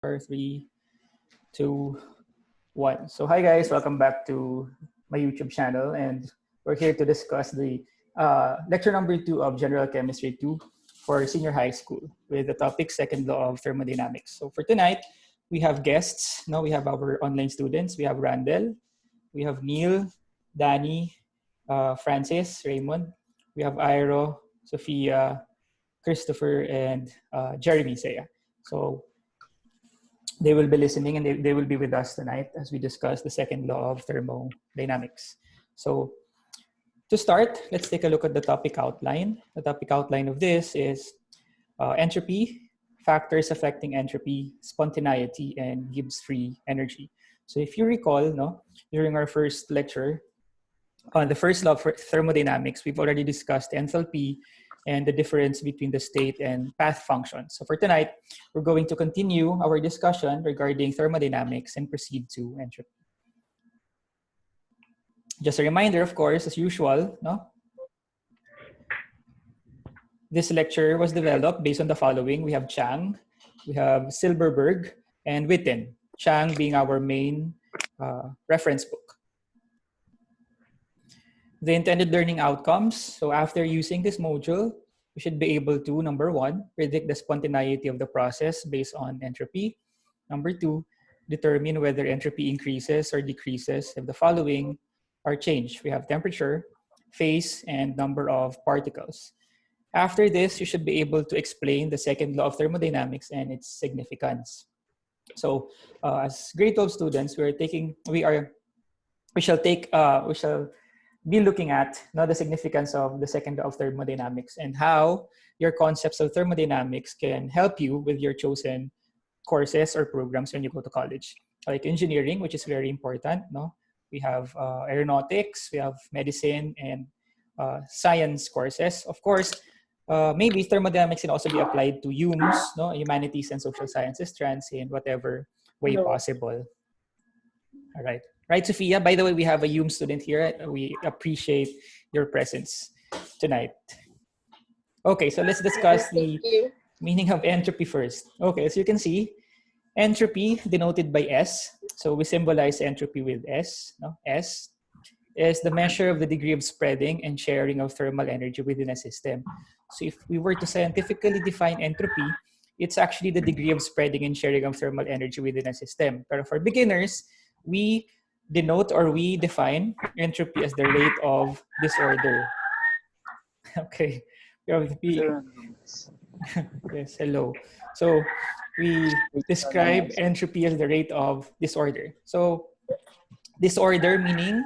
3, 2, 1. So hi guys, welcome back to my YouTube channel, and we're here to discuss the lecture number 2 of General Chemistry 2 for senior high school with the topic second law of thermodynamics. So for tonight, we have guests. Now we have our online students. We have Randall, we have Neil, Danny, Francis, Raymond. We have Iro, Sophia, Christopher, and Jeremy Saya. So they will be listening and they will be with us tonight as we discuss the second law of thermodynamics. So to start, let's take a look at the topic outline. The topic outline of this is entropy, factors affecting entropy, spontaneity, and Gibbs free energy. So if you recall, during our first lecture on the first law of thermodynamics, we've already discussed enthalpy and the difference between the state and path functions. So for tonight, we're going to continue our discussion regarding thermodynamics and proceed to entropy. Just a reminder, of course, as usual, this lecture was developed based on the following. We have Chang, we have Silberberg, and Witten. Chang being our main reference book. The intended learning outcomes. So after using this module, we should be able to, number 1, predict the spontaneity of the process based on entropy. Number 2, determine whether entropy increases or decreases if the following are changed. We have temperature, phase, and number of particles. After this, you should be able to explain the second law of thermodynamics and its significance. So as grade 12 students, we shall be looking at the significance of the second law of thermodynamics and how your concepts of thermodynamics can help you with your chosen courses or programs when you go to college. Like engineering, which is very important. We have aeronautics, we have medicine, and science courses. Of course, maybe thermodynamics can also be applied to HUMS, humanities and social sciences strands in whatever way possible. All right. Right, Sophia? By the way, we have a HUM student here. We appreciate your presence tonight. Okay, so let's discuss the meaning of entropy first. Okay, as you can see, entropy denoted by S. So we symbolize entropy with S. S is the measure of the degree of spreading and sharing of thermal energy within a system. So if we were to scientifically define entropy, it's actually the degree of spreading and sharing of thermal energy within a system. But for beginners, we denote or we define entropy as the rate of disorder. Okay. Yes, hello. So we describe entropy as the rate of disorder. So disorder meaning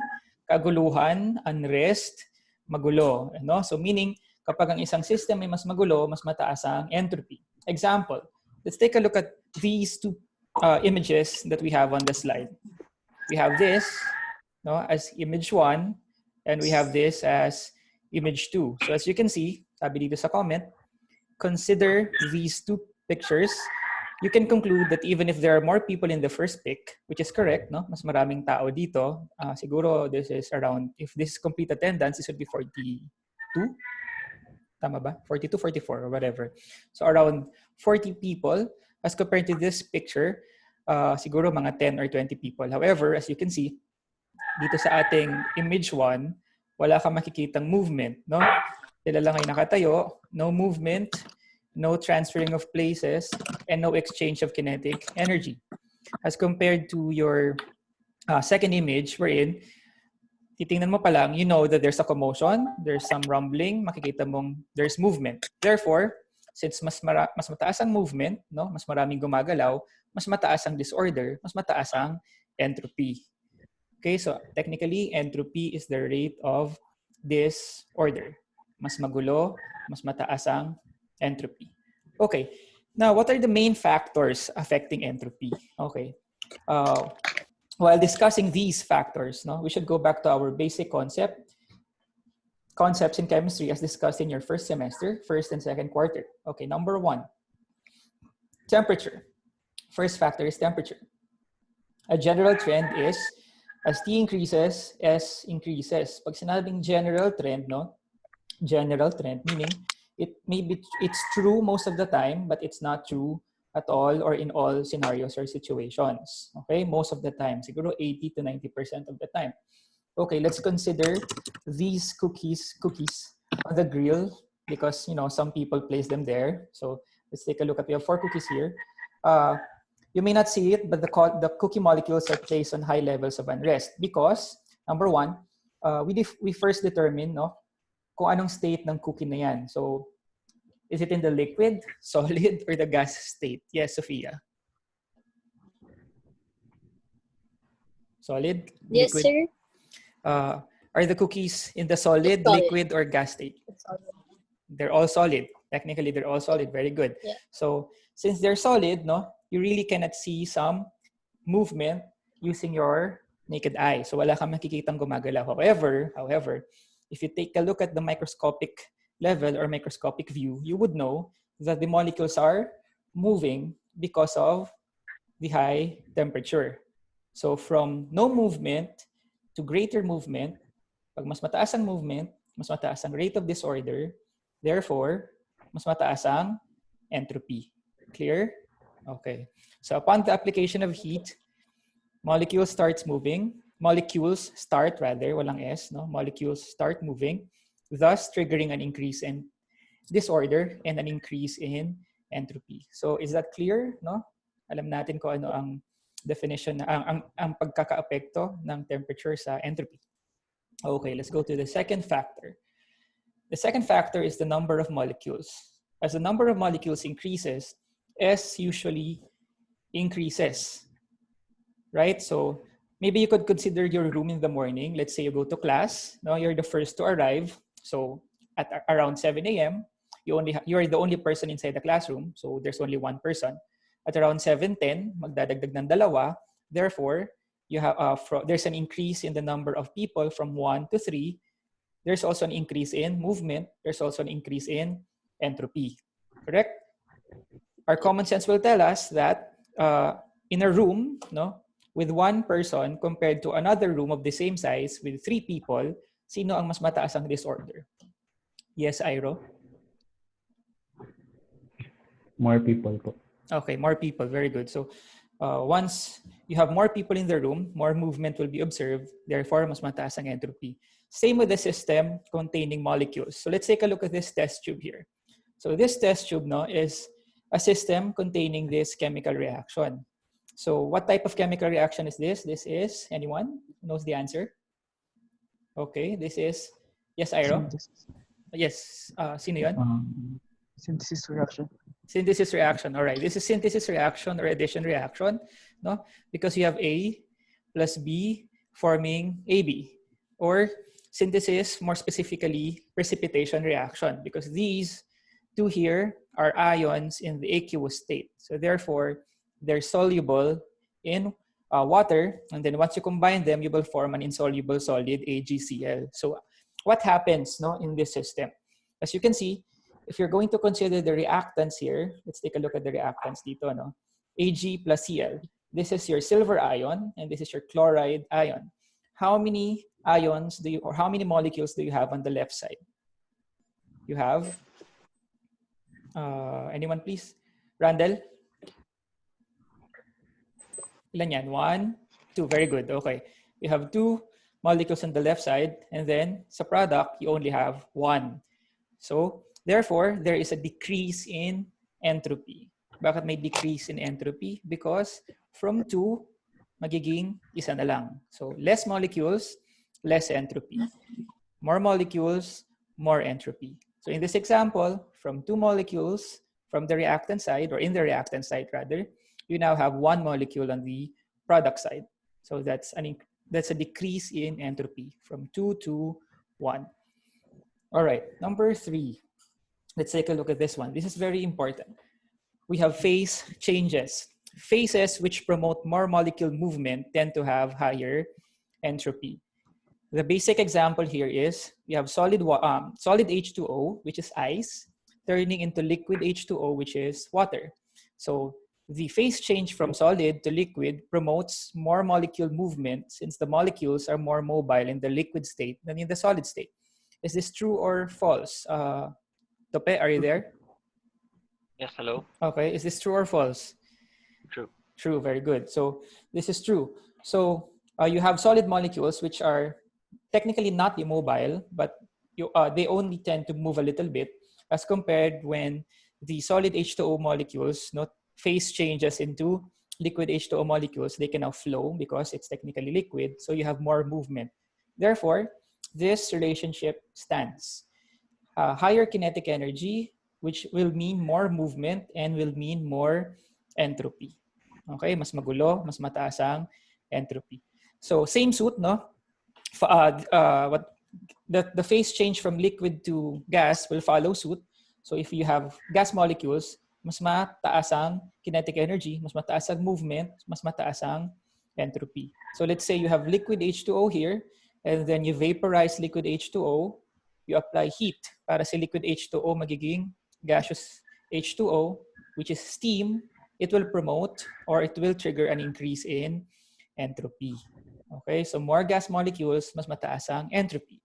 kaguluhan, unrest, magulo. So meaning kapag ang isang system ay mas magulo, mas mataas ang entropy. Example, let's take a look at these two images that we have on the slide. We have this as image 1, and we have this as image 2. So as you can see, sabi dito sa comment, consider these two pictures. You can conclude that even if there are more people in the first pic, which is correct, mas maraming tao dito, siguro this is around, if this is complete attendance, this would be 42. Tama ba? 42, 44, or whatever. So around 40 people as compared to this picture, siguro mga 10 or 20 people. However, as you can see, dito sa ating image 1, wala kang makikitang movement, Sila lang ay nakatayo, no movement, no transferring of places, and no exchange of kinetic energy. As compared to your second image wherein, titingnan mo pa lang, you know that there's a commotion, there's some rumbling, makikita mong there's movement. Therefore, since mas mataas ang movement, mas maraming gumagalaw, mas mataas ang disorder, mas mataas ang entropy. Okay, so technically, entropy is the rate of disorder. Mas magulo, mas mataas ang entropy. Okay, now what are the main factors affecting entropy? Okay, while discussing these factors, we should go back to our basic concepts in chemistry as discussed in your first semester, first and second quarter. Okay, number 1, temperature. First factor is temperature. A general trend is as T increases, S increases. Pag sinabing general trend, general trend meaning it's true most of the time, but it's not true at all or in all scenarios or situations. Okay, most of the time, siguro 80 to 90% of the time. Okay, let's consider these cookies on the grill because some people place them there. So let's take a look at, we have 4 cookies here. You may not see it, but the cookie molecules are placed on high levels of unrest because number one, we first determine kung anong state ng cookie na yan. So is it in the liquid, solid, or the gas state? Yes, Sophia. Solid? Yes, liquid? sir. Are the cookies in the solid, liquid, or gas state? They're all solid. Technically, they're all solid. Very good. Yeah. So since they're solid, you really cannot see some movement using your naked eye. So wala kang makikitang gumagalaw. However, if you take a look at the microscopic level or microscopic view, you would know that the molecules are moving because of the high temperature. So from no movement to greater movement, pag mas mataas ang movement, mas mataas ang rate of disorder, therefore, mas mataas ang entropy. Clear? Okay. So upon the application of heat, molecules start moving, walang S, no? Molecules start moving, thus triggering an increase in disorder and an increase in entropy. So is that clear, no? Alam natin kung ano ang definition, ang pagkakaapekto ng temperature sa entropy. Okay, let's go to the second factor. The second factor is the number of molecules. As the number of molecules increases, S usually increases, right? So maybe you could consider your room in the morning. Let's say you go to class. No, you're the first to arrive. So at around 7 a.m., you're the only person inside the classroom. So there's only one person. At around 7:10, magdadagdag ng dalawa. Therefore, you have there's an increase in the number of people from 1 to 3. There's also an increase in movement. There's also an increase in entropy. Correct? Our common sense will tell us that in a room, with one person compared to another room of the same size with 3 people, sino ang mas mataas ang disorder? Yes, Iro? More people po. Okay, more people. Very good. So once you have more people in the room, more movement will be observed. Therefore, mas mataas ang entropy. Same with the system containing molecules. So let's take a look at this test tube here. So this test tube is a system containing this chemical reaction. So what type of chemical reaction is this? This is, anyone knows the answer? Okay, this is, yes, Iro? Synthesis. Yes, sino yun? Synthesis reaction. Synthesis reaction. All right. This is synthesis reaction or addition reaction, no? Because you have A plus B forming AB. Or synthesis, more specifically, precipitation reaction. Because these two here are ions in the aqueous state. So therefore, they're soluble in water. And then once you combine them, you will form an insoluble solid, AgCl. So what happens in this system? As you can see, if you're going to consider the reactants here, let's take a look at the reactants dito, Ag plus Cl. This is your silver ion, and this is your chloride ion. How many ions do you, or how many molecules do you have on the left side? You have, anyone please? Randall? Ilan yan? 1, 2. Very good. Okay. You have 2 molecules on the left side, and then sa product, you only have 1. So, therefore, there is a decrease in entropy. Bakit may decrease in entropy? Because from 2, magiging isa na lang. So, less molecules, less entropy. More molecules, more entropy. So, in this example, from 2 molecules from the reactant side, or in the reactant side rather, you now have 1 molecule on the product side. So, that's a decrease in entropy from 2 to 1. All right, number 3. Let's take a look at this one. This is very important. We have phase changes. Phases which promote more molecule movement tend to have higher entropy. The basic example here is we have solid H2O, which is ice, turning into liquid H2O, which is water. So the phase change from solid to liquid promotes more molecule movement since the molecules are more mobile in the liquid state than in the solid state. Is this true or false? Tope, are you there? Yes, hello. Okay, is this true or false? True. True, very good. So this is true. So you have solid molecules which are technically not immobile, but they only tend to move a little bit as compared when the solid H2O molecules not phase changes into liquid H2O molecules, they can now flow because it's technically liquid. So you have more movement. Therefore, this relationship stands. Higher kinetic energy, which will mean more movement and will mean more entropy. Okay, mas magulo, mas mataas ang entropy. So same suit, no? What the phase change from liquid to gas will follow suit. So if you have gas molecules, mas mataas ang kinetic energy, mas mataas ang movement, mas mataas ang entropy. So let's say you have liquid H2O here, and then you vaporize liquid H2O, you apply heat para sa liquid H2O magiging gaseous H2O, which is steam. It will promote or it will trigger an increase in entropy. Okay, so more gas molecules, mas mataas ang entropy.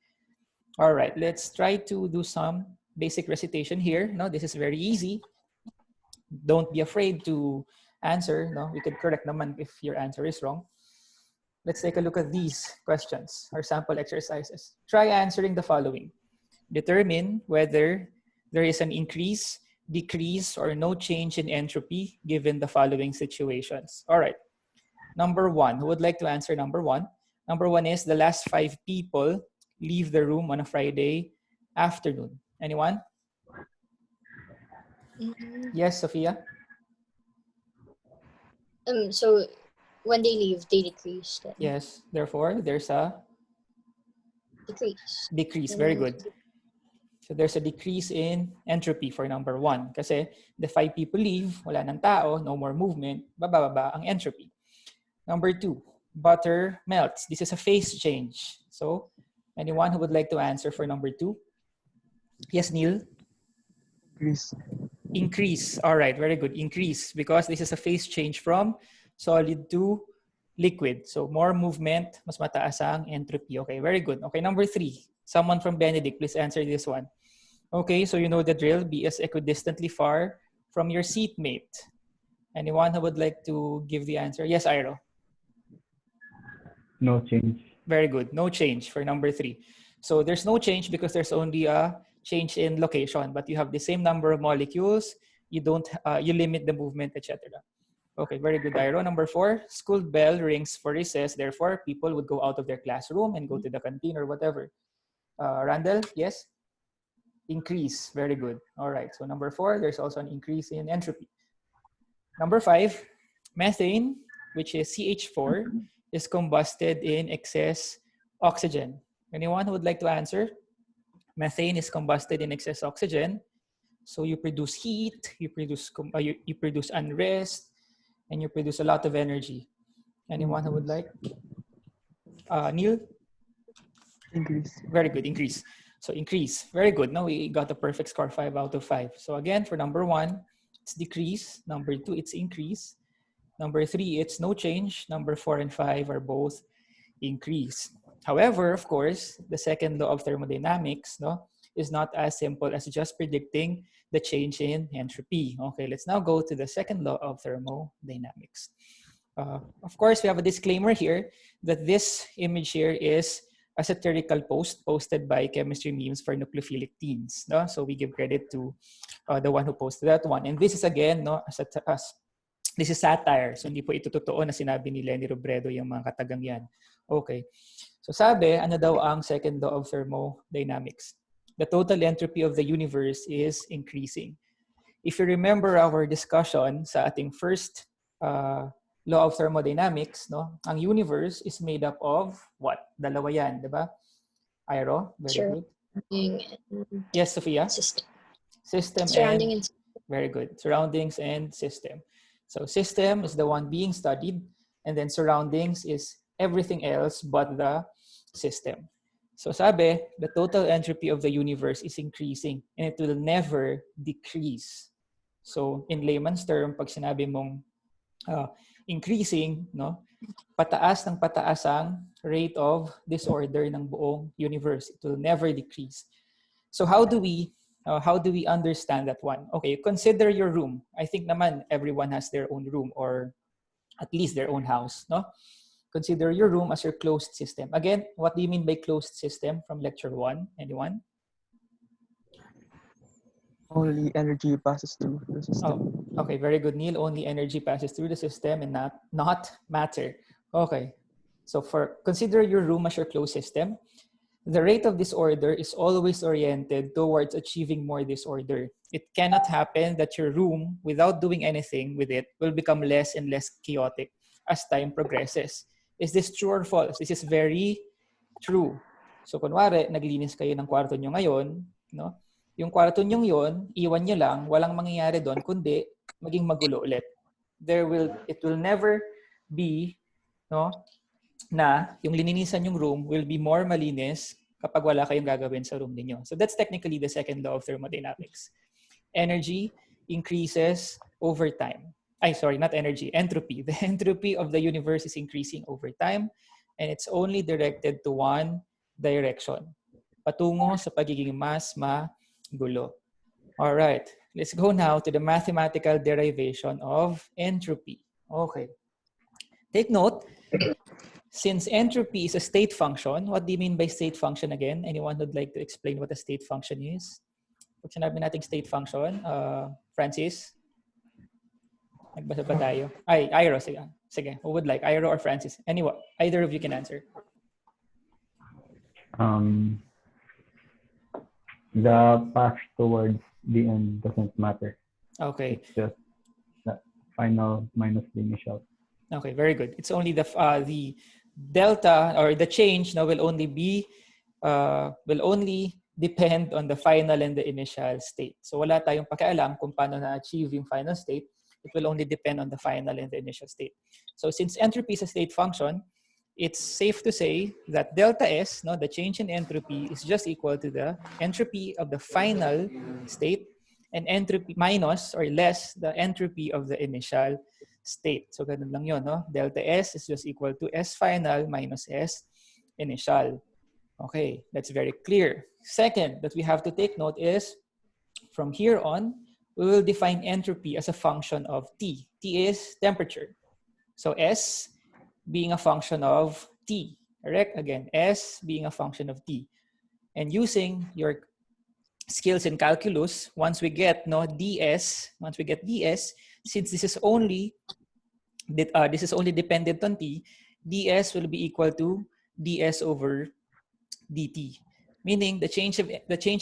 All right, let's try to do some basic recitation here. No, this is very easy. Don't be afraid to answer. No, we could correct naman if your answer is wrong. Let's take a look at these questions or sample exercises. Try answering the following. Determine whether there is an increase, decrease, or no change in entropy given the following situations. All right. Number one, who would like to answer number one? Number one is the last 5 people leave the room on a Friday afternoon. Anyone? Yes, Sophia? So when they leave, they decrease. Then. Yes, therefore, there's a Decrease. decrease. Very good. So there's a decrease in entropy for number one. Kasi the 5 people leave, wala ng tao, no more movement, bababa ang entropy. Number 2, butter melts. This is a phase change. So anyone who would like to answer for number 2? Yes, Neil? Increase. Increase. All right, very good. Increase because this is a phase change from solid to liquid. So more movement, mas mataas ang entropy. Okay, very good. Okay, number 3. Someone from Benedict, please answer this one. Okay, so you know the drill. Be as equidistantly far from your seatmate. Anyone who would like to give the answer? Yes, Iro. No change. Very good. No change for number 3. So there's no change because there's only a change in location, but you have the same number of molecules. You don't. You limit the movement, etc. Okay, very good, Iro. Number 4, school bell rings for recess. Therefore, people would go out of their classroom and go to the canteen or whatever. Randall, yes? Increase. Very good. All right. So number 4, there's also an increase in entropy. Number 5, methane, which is CH4, is combusted in excess oxygen. Anyone who would like to answer? Methane is combusted in excess oxygen. So you produce heat, you produce unrest, and you produce a lot of energy. Anyone who would like? Neil? Increase. Very good, increase. So increase, very good. Now we got a perfect score, 5 out of 5. So again, for number 1, it's decrease. Number 2, it's increase. Number 3, it's no change. Number 4 and 5 are both increase. However, of course, the second law of thermodynamics is not as simple as just predicting the change in entropy. Okay, let's now go to the second law of thermodynamics. Of course, we have a disclaimer here that this image here is a satirical post posted by Chemistry Memes for Nucleophilic Teens. No? So we give credit to the one who posted that one. And this is again, this is satire. So hindi po ito totoo na sinabi ni Lenny Robredo yung mga katagang yan. Okay. So sabi, ano daw ang second law of thermodynamics? The total entropy of the universe is increasing. If you remember our discussion sa ating first law of thermodynamics, ang universe is made up of what? Dalawa yan, di ba? Iro, very good. Yes, Sophia? System Surrounding and very good. Surroundings and system. So system is the one being studied, and then surroundings is everything else but the system. So sabi, the total entropy of the universe is increasing and it will never decrease. So in layman's term, pag sinabi mong increasing, pataas ng pataas ang rate of disorder ng buong universe. It will never decrease. So how do we How do we understand that one? Okay, consider your room. I think naman everyone has their own room or at least their own house, no? Consider your room as your closed system. Again, what do you mean by closed system from lecture 1? Anyone? Only energy passes through the system. Oh, okay, very good, Neil. Only energy passes through the system and not matter. Okay, so consider your room as your closed system. The rate of disorder is always oriented towards achieving more disorder. It cannot happen that your room, without doing anything with it, will become less and less chaotic as time progresses. Is this true or false? This is very true. So kunwari, naglinis kayo ng kwarto nyo ngayon, no? Yung kwarto nyo yun, iwan nyo lang, walang mangyayari doon, kundi maging magulo ulit. It will never be, no, na yung lininisan yung room will be more malinis kapag wala kayong gagawin sa room niyo. So that's technically the second law of thermodynamics. Energy increases over time. Not energy, entropy. The entropy of the universe is increasing over time and it's only directed to one direction. Patungo sa pagiging mas magulo. All right, let's go now to the mathematical derivation of entropy. Okay. Take note, since entropy is a state function, what do you mean by state function again? Anyone who'd like to explain what a state function is? Pag sinabi nating state function, Francis? Nagbasa ba tayo? Iro, sige. Sige, who would like? Iro or Francis? Anyone, either of you can answer. The path towards the end doesn't matter. Okay. It's just the final minus the initial. Okay, very good. It's only the delta or the change now will only depend on the final and the initial state. So wala tayong pakialam kung paano na-achieve yung final state. It will only depend on the final and the initial state. So since entropy is a state function, it's safe to say that delta S, no, the change in entropy, is just equal to the entropy of the final state and entropy minus or less the entropy of the initial state. So ganun lang yun, no? Delta S is just equal to S final minus S initial. Okay, that's very clear. Second that we have to take note is from here on, we will define entropy as a function of T. T is temperature. So S being a function of T, correct? Again, S being a function of T. And using your skills in calculus, once we get ds, since this is only dependent on T, ds will be equal to ds over dt. Meaning the change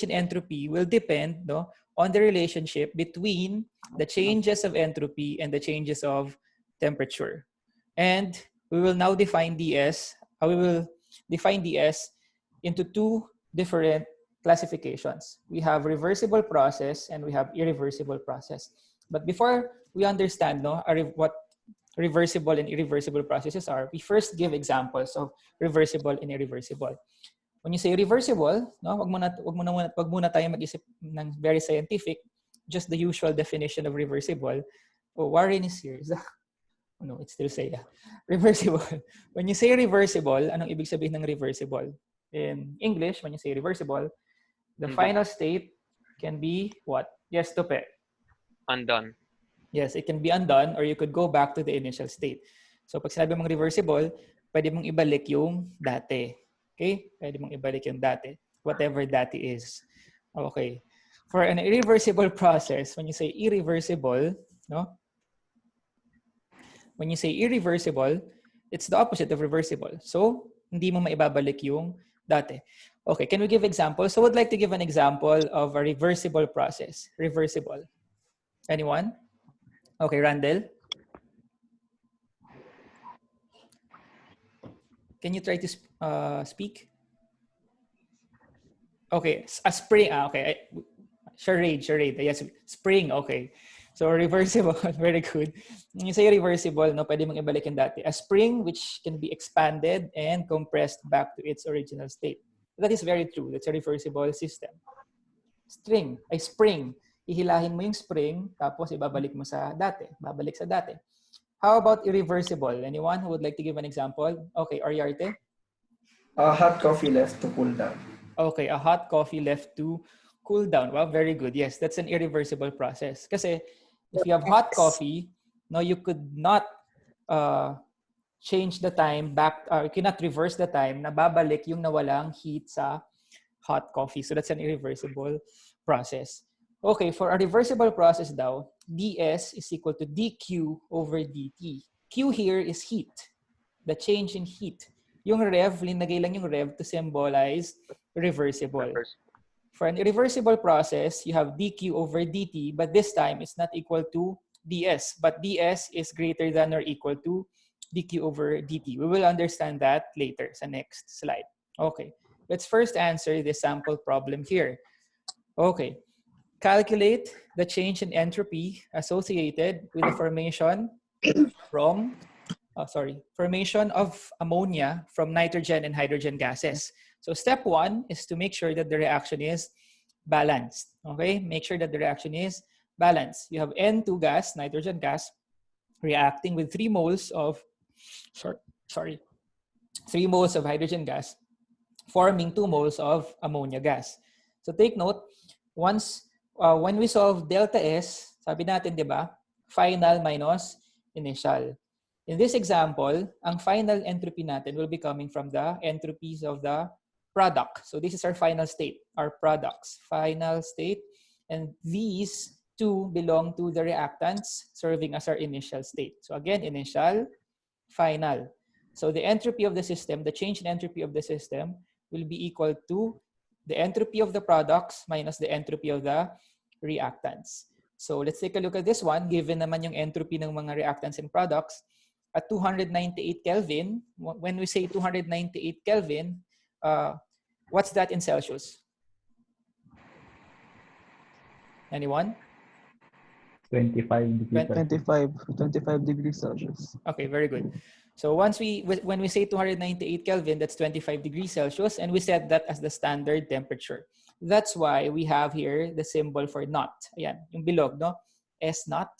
in entropy will depend on the relationship between the changes of entropy and the changes of temperature. And we will now define ds. We will define ds into two different classifications. We have reversible process and we have irreversible process. But before we understand what reversible and irreversible processes are, we first give examples of reversible and irreversible. When you say reversible, wag muna tayo mag-isip ng very scientific, just the usual definition of reversible. Oh, Warren is here. Oh, no, it's still say reversible. When you say reversible, anong ibig sabihin ng reversible? In English, when you say reversible, the final state can be what? Yes, Tope. Undone. Yes, it can be undone or you could go back to the initial state. So pag sinabi mong reversible, pwede mong ibalik yung dati. Okay? Pwede mong ibalik yung dati. Whatever dati is. Okay. For an irreversible process, when you say irreversible, when you say irreversible, it's the opposite of reversible. So, hindi mo maibabalik yung dati. Okay, can we give examples? So, I would like to give an example of a reversible process. Reversible. Anyone? Okay, Randall. Can you try to speak? Okay, a spring. Okay, charade. Yes, spring. Okay. So reversible, very good. When you say reversible, pwede mong ibalik yung dati. A spring which can be expanded and compressed back to its original state. That is very true. That's a reversible system. Spring. Ihilahin mo yung spring, tapos ibabalik mo sa dati. Babalik sa dati. How about irreversible? Anyone who would like to give an example? Okay, Ariarte? A hot coffee left to cool down. Okay, a hot coffee left to Cool down. Wow, very good. Yes, that's an irreversible process. Kasi if you have hot coffee, no, you could not change the time back, or you cannot reverse the time na babalik yung nawalang heat sa hot coffee. So that's an irreversible process. Okay, for a reversible process daw, ds is equal to dq over dt. Q here is heat, the change in heat. Yung rev, linagay lang yung rev to symbolize reversible. For an irreversible process, you have dq over dt, but this time it's not equal to ds, but ds is greater than or equal to dq over dt. We will understand that later sa next slide. Okay, let's first answer this sample problem here. Okay, calculate the change in entropy associated with the formation formation of ammonia from nitrogen and hydrogen gases. So step one is to make sure that the reaction is balanced. Okay, make sure that the reaction is balanced. You have N2 gas, nitrogen gas, reacting with 3 moles of 3 moles of hydrogen gas, forming 2 moles of ammonia gas. So take note, once when we solve delta S, sabi natin, di ba, final minus initial. In this example, ang final entropy natin will be coming from the entropies of the product. So this is our final state, our products, final state. And these two belong to the reactants serving as our initial state. So again, initial, final. So the entropy of the system, the change in entropy of the system will be equal to the entropy of the products minus the entropy of the reactants. So let's take a look at this one. Given naman yung entropy ng mga reactants and products, at 298 Kelvin, when we say 298 Kelvin, what's that in Celsius? Anyone? 25 degrees Celsius. 25 degrees Celsius. Okay, very good. So when we say 298 Kelvin, that's 25 degrees Celsius, and we set that as the standard temperature. That's why we have here the symbol for naught. Ayan, yung bilog, no? S naught.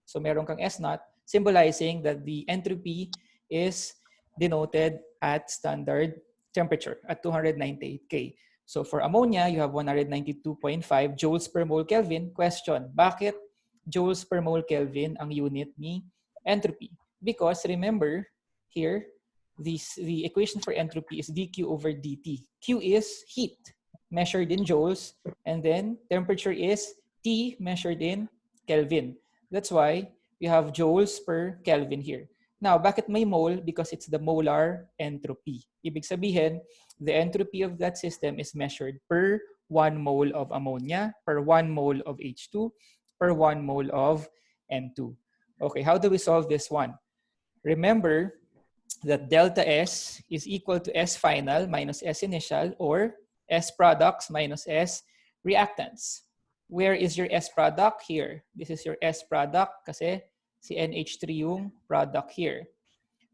So meron kang S naught, symbolizing that the entropy is denoted at standard temperature at 298 K. So for ammonia, you have 192.5 joules per mole Kelvin. Question, bakit joules per mole Kelvin ang unit ni entropy? Because remember here, the equation for entropy is dq over dt. Q is heat measured in joules, and then temperature is T measured in Kelvin. That's why we have joules per Kelvin here. Now, bakit may mole? Because it's the molar entropy. Ibig sabihin, the entropy of that system is measured per 1 mole of ammonia, per 1 mole of H2, per 1 mole of N2. Okay, how do we solve this one? Remember that delta S is equal to S final minus S initial, or S products minus S reactants. Where is your S product? Here. This is your S product kasi si NH3 yung product here.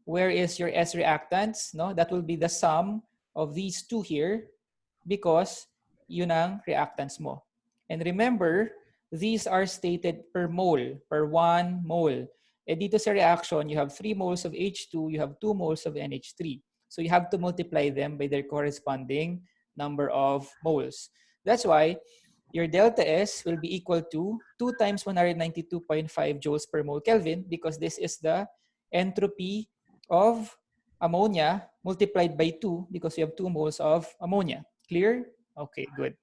Where is your S reactants? No, that will be the sum of these two here because yun ang reactants mo. And remember, these are stated per mole, per 1 mole. Eh dito sa reaction, you have 3 moles of H2, you have 2 moles of NH3. So you have to multiply them by their corresponding number of moles. That's why your delta S will be equal to 2 times 192.5 joules per mole Kelvin, because this is the entropy of ammonia multiplied by 2 because you have 2 moles of ammonia. Clear? Okay, good.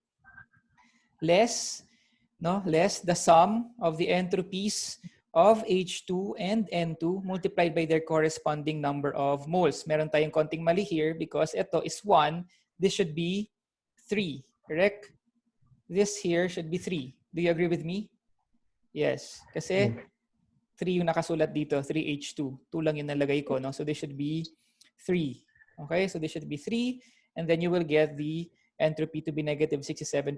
Less the sum of the entropies of H2 and N2 multiplied by their corresponding number of moles. Meron tayong konting mali here because ito is 1. This should be 3, correct? This here should be 3. Do you agree with me? Yes. Kasi 3 yung nakasulat dito, 3H2. 2 lang yung nalagay ko, no? So this should be 3. Okay? So this should be 3. And then you will get the entropy to be negative 67.7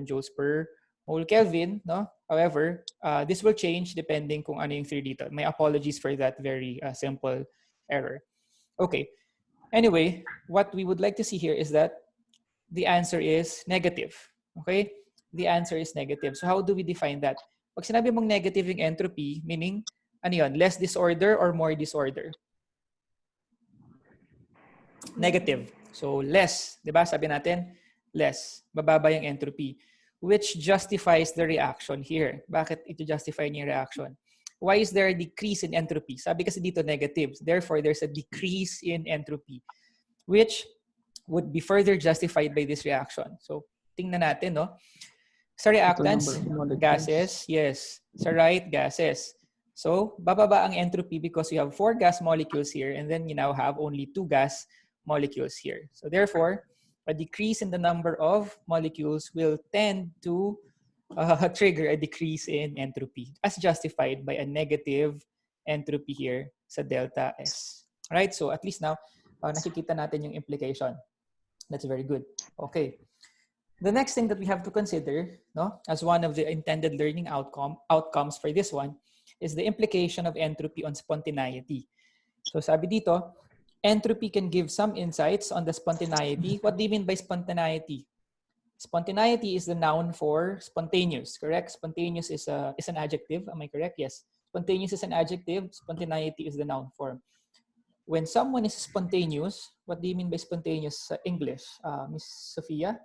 joules per mole Kelvin, no? However, this will change depending kung ano yung 3 dito. My apologies for that very simple error. Okay. Anyway, what we would like to see here is that the answer is negative. Okay? The answer is negative. So how do we define that? Pag sinabi mong negative yung entropy, meaning, ano yun? Less disorder or more disorder? Negative. So less, di ba? Sabi natin, less. Bababa yung entropy, which justifies the reaction here. Bakit ito justify niya yung reaction? Why is there a decrease in entropy? Sabi kasi dito negative. Therefore, there's a decrease in entropy, which would be further justified by this reaction. So, tingnan natin, no? Sa Total reactants, number of molecules. gases, yes. Sa right, gases. So, bababa ang entropy because you have 4 gas molecules here and then you now have only 2 gas molecules here. So, therefore, a decrease in the number of molecules will tend to trigger a decrease in entropy as justified by a negative entropy here sa delta S. Right? So, at least now, nakikita natin yung implication. That's very good. Okay. The next thing that we have to consider, no, as one of the intended learning outcomes for this one is the implication of entropy on spontaneity. So sabi dito, entropy can give some insights on the spontaneity. What do you mean by spontaneity? Spontaneity is the noun for spontaneous, correct? Spontaneous is an adjective. Am I correct? Yes. Spontaneous is an adjective. Spontaneity is the noun form. When someone is spontaneous, what do you mean by spontaneous English? Miss Sophia?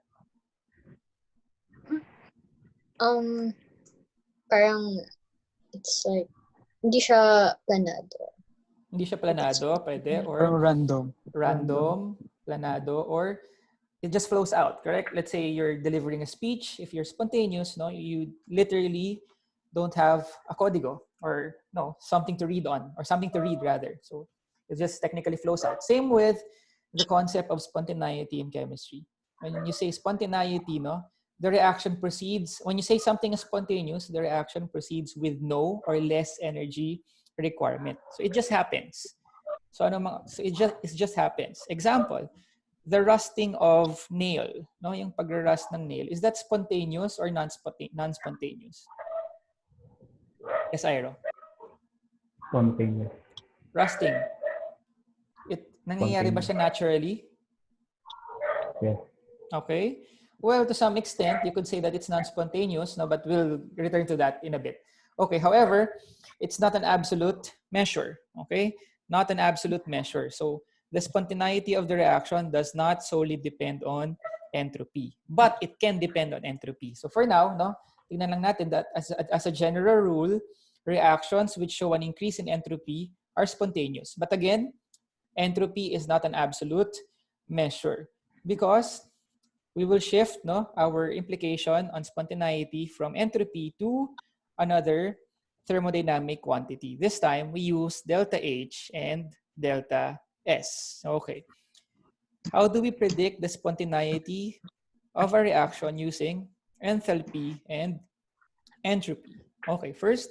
Parang it's like hindi siya planado. Hindi siya planado, pwede, Or or random. planado, or it just flows out, correct? Let's say you're delivering a speech. If you're spontaneous, no, you literally don't have a código or no, something to read on or something to read rather. So it just technically flows out. Same with the concept of spontaneity in chemistry. When you say spontaneity, no, the reaction proceeds, when you say something is spontaneous, the reaction proceeds with no or less energy requirement. So it just happens. So it just happens. Example, the rusting of nail, no, yung pagrarust ng nail, is that spontaneous or non-spontaneous? Yes, Iro. Spontaneous. Rusting. Nangyayari ba siya naturally? Yes. Okay. Well, to some extent, you could say that it's non-spontaneous, no, but we'll return to that in a bit. Okay. However, it's not an absolute measure. Okay. Not an absolute measure. So the spontaneity of the reaction does not solely depend on entropy, but it can depend on entropy. So for now, no, tingnan lang natin that as a general rule, reactions which show an increase in entropy are spontaneous. But again, entropy is not an absolute measure because we will shift, no, our implication on spontaneity from entropy to another thermodynamic quantity. This time we use delta H and delta S. Okay. How do we predict the spontaneity of a reaction using enthalpy and entropy? Okay, first,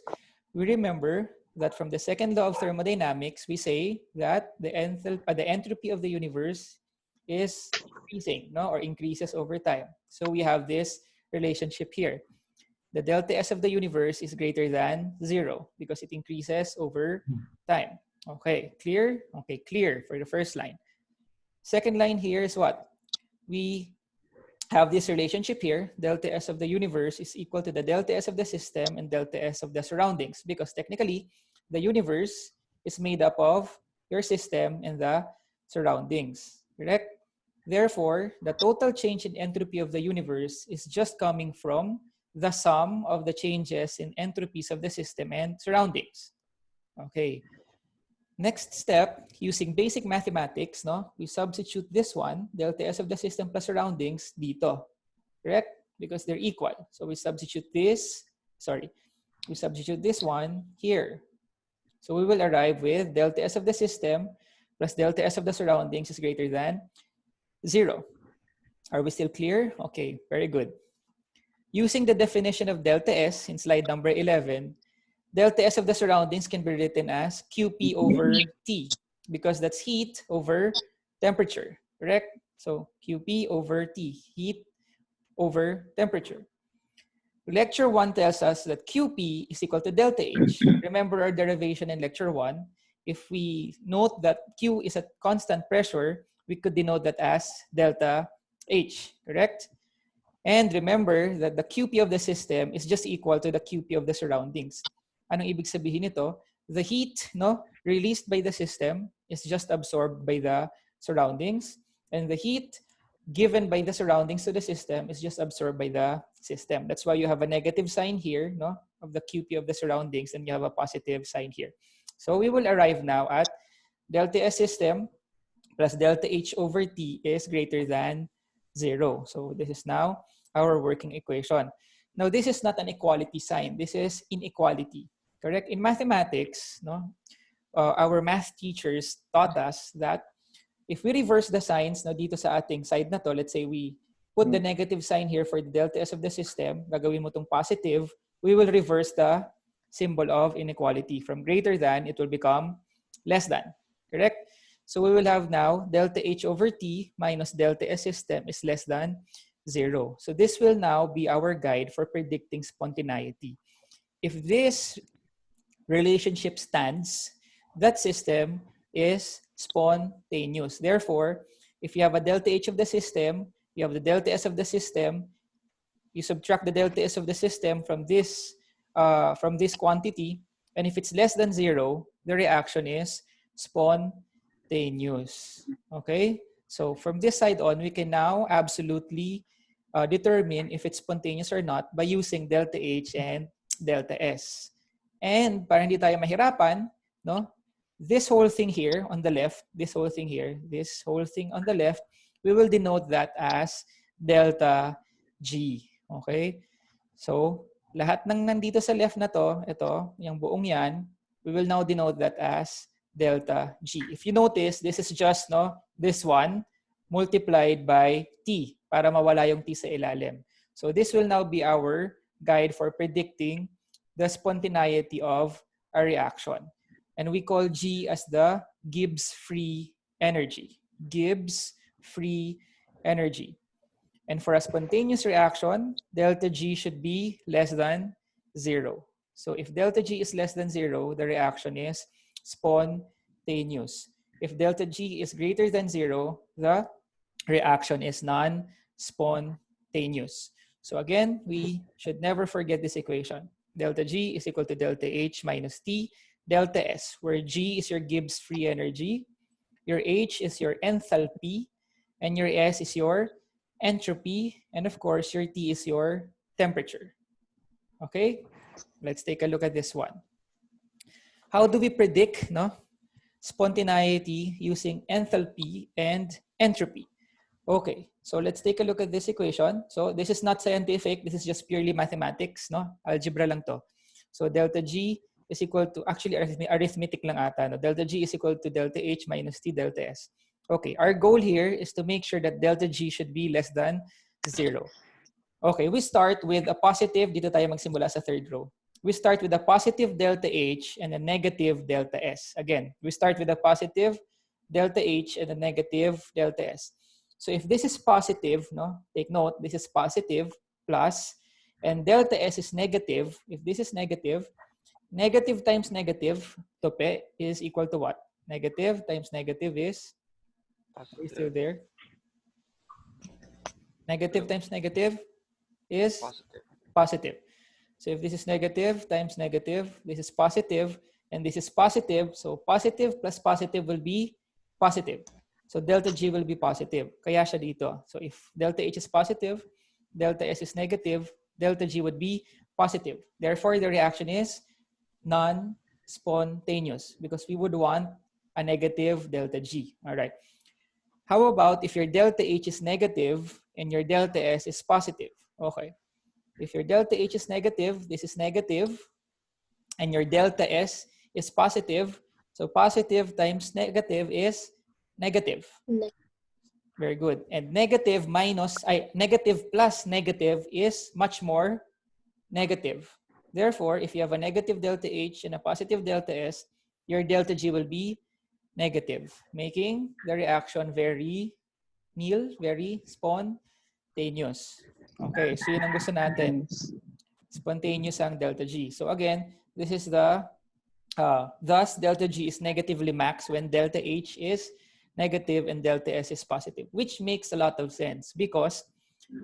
we remember that from the second law of thermodynamics, we say that the entropy of the universe is increasing, no, or increases over time. So we have this relationship here. The delta S of the universe is greater than 0 because it increases over time. Okay, clear? Okay, clear for the first line. Second line here is what? We have this relationship here. Delta S of the universe is equal to the delta S of the system and delta S of the surroundings because technically the universe is made up of your system and the surroundings, correct? Therefore, the total change in entropy of the universe is just coming from the sum of the changes in entropies of the system and surroundings. Okay. Next step, using basic mathematics, no, we substitute this one, delta S of the system plus surroundings, dito. Correct? Because they're equal. So we substitute this one here. So we will arrive with delta S of the system plus delta S of the surroundings is greater than 0. Are we still clear? Okay, very good. Using the definition of delta S in slide number 11, delta S of the surroundings can be written as QP over T because that's heat over temperature, correct? So QP over T, heat over temperature. Lecture 1 tells us that QP is equal to delta H. Remember our derivation in lecture 1. If we note that Q is at constant pressure, we could denote that as delta H, correct? And remember that the QP of the system is just equal to the QP of the surroundings. Anong ibig sabihin nito? The heat, no, released by the system is just absorbed by the surroundings, and the heat given by the surroundings to the system is just absorbed by the system. That's why you have a negative sign here, no, of the QP of the surroundings, and you have a positive sign here. So we will arrive now at delta S system plus delta H over T is greater than 0. So this is now our working equation. Now this is not an equality sign. This is inequality, correct? In mathematics, no, our math teachers taught us that if we reverse the signs, no, dito sa ating side na to, let's say we put the negative sign here for the delta S of the system, gagawin mo tong positive, we will reverse the symbol of inequality. From greater than, it will become less than, correct? So we will have now delta H over T minus delta S system is less than 0. So this will now be our guide for predicting spontaneity. If this relationship stands, that system is spontaneous. Therefore, if you have a delta H of the system, you have the delta S of the system, you subtract the delta S of the system from this quantity, and if it's less than 0, the reaction is spontaneous. Okay? So from this side on, we can now absolutely determine if it's spontaneous or not by using delta H and delta S. And para hindi tayo mahirapan, no? This whole thing here on the left, this whole thing here, this whole thing on the left, we will denote that as delta G. Okay? So, lahat ng nandito sa left na to, ito, yung buong yan, we will now denote that as delta G. If you notice, this is just, no, this one multiplied by T para mawala yung T sa ilalim. So, this will now be our guide for predicting the spontaneity of a reaction. And we call G as the Gibbs free energy. Gibbs free energy. And for a spontaneous reaction, delta G should be less than 0. So if delta G is less than 0, the reaction is spontaneous. If delta G is greater than 0, the reaction is non-spontaneous. So again, we should never forget this equation. Delta G is equal to delta H minus T delta S, where G is your Gibbs free energy, your H is your enthalpy, and your S is your entropy, and of course, your T is your temperature. Okay? Let's take a look at this one. How do we predict, no, spontaneity using enthalpy and entropy? Okay, so let's take a look at this equation. So this is not scientific. This is just purely mathematics, no? Algebra lang to. So delta G is equal to, actually arithmetic lang ata, no? Delta G is equal to delta H minus T delta S. Okay, our goal here is to make sure that delta G should be less than 0. Okay, we start with a positive. Dito tayo magsimula sa third row. We start with a positive delta H and a negative delta S. Again, we start with a positive delta H and a negative delta S. So if this is positive, no, take note, this is positive plus, and delta S is negative. If this is negative, negative times negative, tope, is equal to what? Negative times negative is, are you still there? Negative times negative is positive. So if this is negative times negative, this is positive, and this is positive. So positive plus positive will be positive. So delta G will be positive. Kaya siya dito. So if delta H is positive, delta S is negative, delta G would be positive. Therefore, the reaction is non-spontaneous because we would want a negative delta G. All right. How about if your delta H is negative and your delta S is positive? Okay. If your delta H is negative, this is negative, and your delta S is positive. So positive times negative is negative. Very good. And negative plus negative is much more negative. Therefore, if you have a negative delta H and a positive delta S, your delta G will be negative, making the reaction very nil, very spontaneous. Okay, so yun ang gusto natin. Spontaneous ang delta G. So again, this is the, thus delta G is negatively max when delta H is negative and delta S is positive, which makes a lot of sense because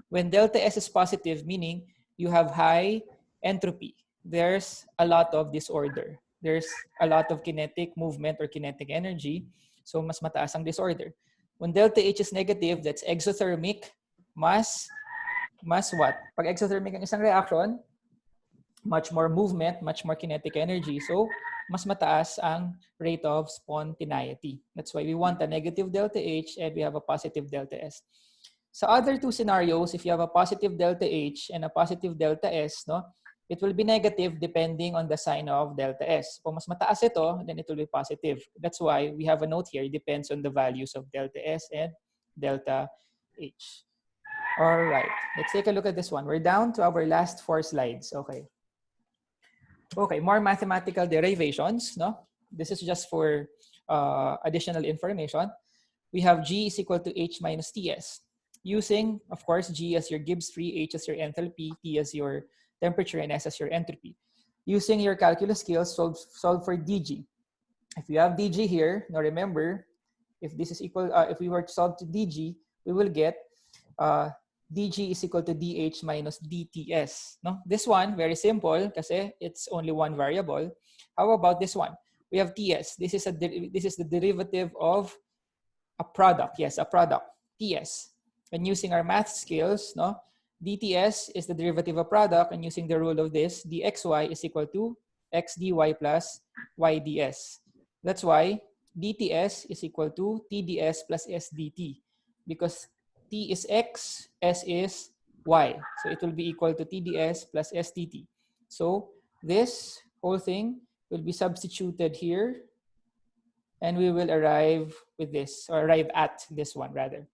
when delta S is positive, meaning you have high entropy, there's a lot of disorder. There's a lot of kinetic movement or kinetic energy, so mas mataas ang disorder. When delta H is negative, that's exothermic mass what? Pag exothermic ang isang reaction, much more movement, much more kinetic energy. So, mas mataas ang rate of spontaneity. That's why we want a negative delta H and we have a positive delta S. Sa other two scenarios, if you have a positive delta H and a positive delta S, no, it will be negative depending on the sign of delta S. Kung mas mataas ito, then it will be positive. That's why we have a note here. It depends on the values of delta S and delta H. All right, let's take a look at this one. We're down to our last 4 slides. Okay. Okay, more mathematical derivations. No, this is just for additional information. We have G is equal to H minus Ts. Using, of course, G as your Gibbs free, H as your enthalpy, T as your temperature, and S as your entropy. Using your calculus skills, solve for dg. If you have dg here, now remember, if this is equal, if we were to solve to dg, we will get dg is equal to dh minus dts. No, this one very simple kasi it's only one variable. How about this one? We have ts. This is the derivative of a product. Yes, a product. Ts. And using our math skills, no, dts is the derivative of product, and using the rule of this, dxy is equal to x dy plus y ds. That's why dts is equal to tds plus s dt, because t is x, s is y. So it will be equal to tds plus s dt. So this whole thing will be substituted here, and we will arrive with this, or arrive at this one rather.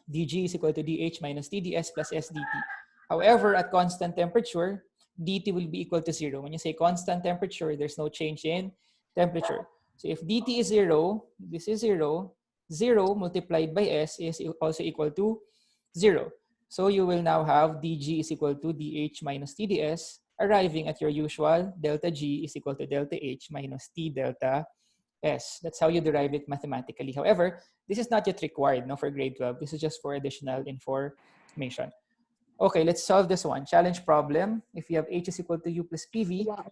dg is equal to dh minus tds plus s dt. However, at constant temperature, dt will be equal to 0. When you say constant temperature, there's no change in temperature. So if dt is 0, this is 0, 0 multiplied by s is also equal to 0. So you will now have dg is equal to dh minus tds, arriving at your usual delta g is equal to delta h minus t delta s. That's how you derive it mathematically. However, this is not yet required, no, for grade 12. This is just for additional information. Okay, let's solve this one. Challenge problem. If you have h is equal to u plus pv, Wow.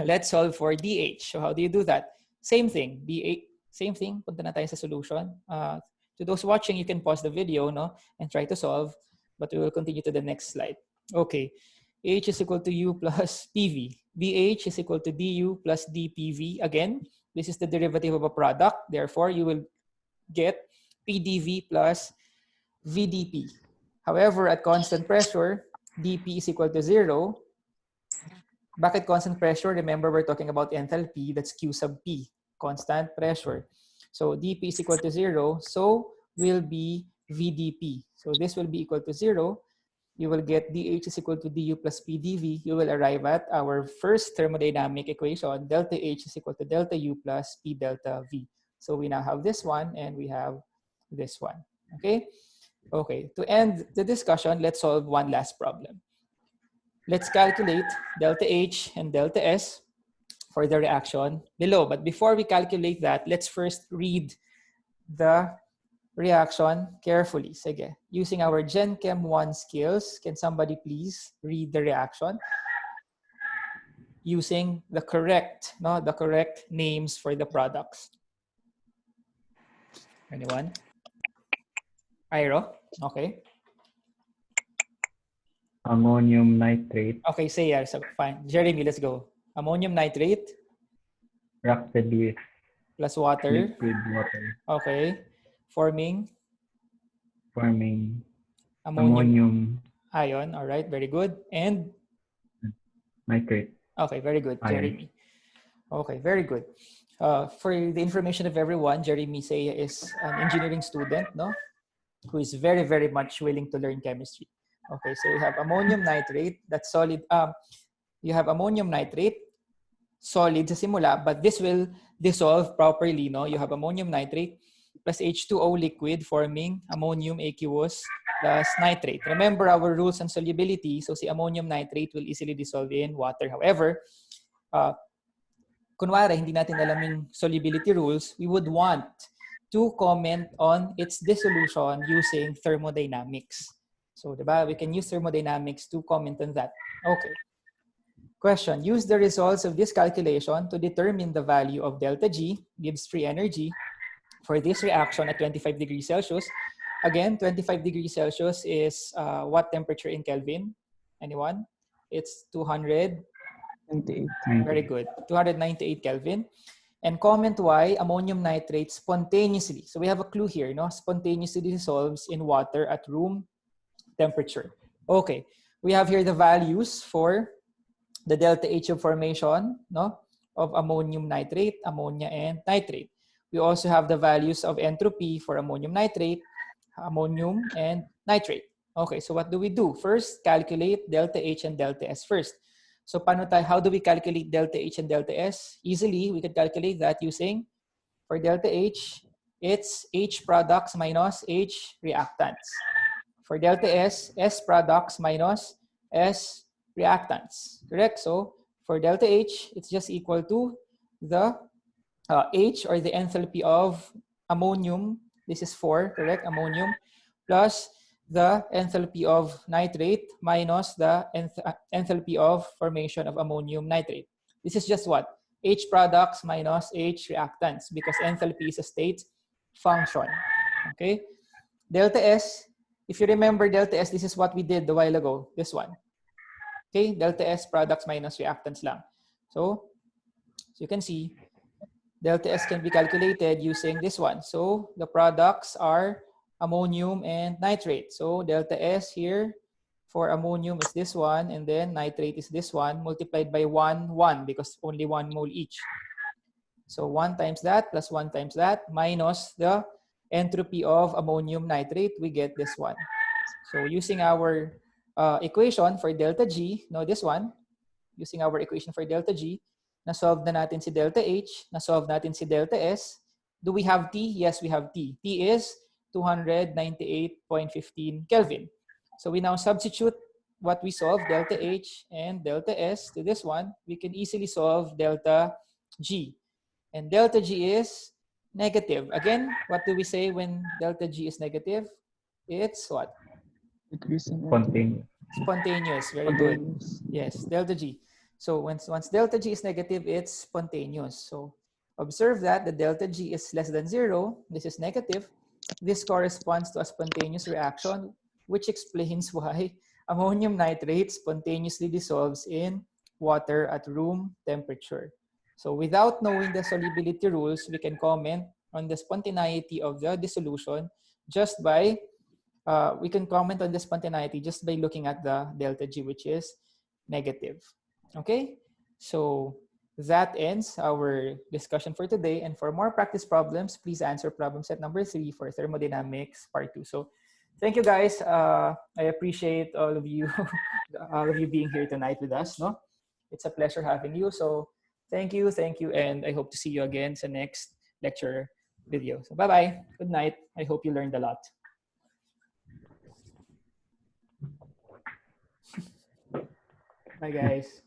let's solve for dh. So how do you do that? Same thing. dh, same thing. Punta na tayo sa solution. To those watching, you can pause the video, no, and try to solve. But we will continue to the next slide. Okay, h is equal to u plus pv. dh is equal to du plus dpv. Again, this is the derivative of a product. Therefore, you will get pdv plus vdp. However, at constant pressure, dp is equal to 0. Bakit constant pressure? Remember, we're talking about enthalpy. That's Q sub P, constant pressure. So dp is equal to 0. So will be vdp. So this will be equal to 0. You will get dh is equal to du plus pdv. You will arrive at our first thermodynamic equation. Delta h is equal to delta u plus p delta v. So we now have this one and we have this one. Okay? Okay, to end the discussion, let's solve one last problem. Let's calculate delta H and delta S for the reaction below. But before we calculate that, let's first read the reaction carefully. Sige. Using our Gen Chem 1 skills, can somebody please read the reaction using the correct, no, the correct names for the products? Anyone? Iro? Okay. Ammonium nitrate, Okay, say yeah. So fine. Jeremy, let's go. Ammonium nitrate reacted with plus water. liquid water, Okay. Forming forming ammonium ammonium ion. All right, very good. And nitrate. okay, very good, Ion. Jeremy. Okay, very good. For the information of everyone, Jeremy Saya is an engineering student, no, who is very, very much willing to learn chemistry. Okay, so you have ammonium nitrate, that's solid. You have ammonium nitrate, solid sa simula, but this will dissolve properly, no? You have ammonium nitrate plus H2O liquid forming ammonium aqueous plus nitrate. Remember our rules on solubility, so si ammonium nitrate will easily dissolve in water. However, kunwari, hindi natin alam yung solubility rules, we would want to comment on its dissolution using thermodynamics. So, diba, we can use thermodynamics to comment on that. Okay. Question. Use the results of this calculation to determine the value of delta G, Gibbs free energy, for this reaction at 25 degrees Celsius. Again, 25 degrees Celsius is what temperature in Kelvin? Anyone? It's 200. 98. Very good. 298 Kelvin. And comment why ammonium nitrate spontaneously. So we have a clue here, no? Spontaneously dissolves in water at room temperature. Okay. We have here the values for the delta H of formation, no, of ammonium nitrate, ammonia, and nitrate. We also have the values of entropy for ammonium nitrate, ammonium, and nitrate. Okay, so what do we do? First, calculate delta H and delta S first. So how do we calculate delta H and delta S? Easily, we could calculate that using, for delta H, it's H products minus H reactants. For delta S, S products minus S reactants, correct? So for delta H, it's just equal to the H, or the enthalpy of ammonium. This is 4, correct? Ammonium plus the enthalpy of nitrate minus the enthalpy of formation of ammonium nitrate. This is just what? H products minus H reactants, because enthalpy is a state function. Okay? Delta S, if you remember delta S, this is what we did a while ago, this one. Okay? Delta S products minus reactants lang. So you can see delta S can be calculated using this one. So the products are ammonium and nitrate. So delta S here for ammonium is this one, and then nitrate is this one, multiplied by 1, 1, because only 1 mole each. So 1 times that plus 1 times that minus the entropy of ammonium nitrate, we get this one. So using our equation for delta G, no, this one, using our equation for delta G, na-solve na natin si delta H, na-solve natin si delta S. Do we have T? Yes, we have T. T is 298.15 Kelvin. So we now substitute what we solved, delta H and delta S, to this one. We can easily solve delta G. And delta G is negative. Again, what do we say when delta G is negative? It's what? Decrease in Spontaneous. Spontaneous. Very good. Yes, delta G. So once delta G is negative, it's spontaneous. So observe that the delta G is less than 0. This is negative. This corresponds to a spontaneous reaction, which explains why ammonium nitrate spontaneously dissolves in water at room temperature. So without knowing the solubility rules, we can comment on the spontaneity of the dissolution just by we can comment on the spontaneity just by looking at the delta G, which is negative. Okay, so that ends our discussion for today. And for more practice problems, please answer problem set number 3 for thermodynamics part 2. So thank you guys. I appreciate all of you, all of you being here tonight with us. No, it's a pleasure having you. So thank you, and I hope to see you again sa next lecture video. So bye-bye. Good night. I hope you learned a lot. Bye, guys.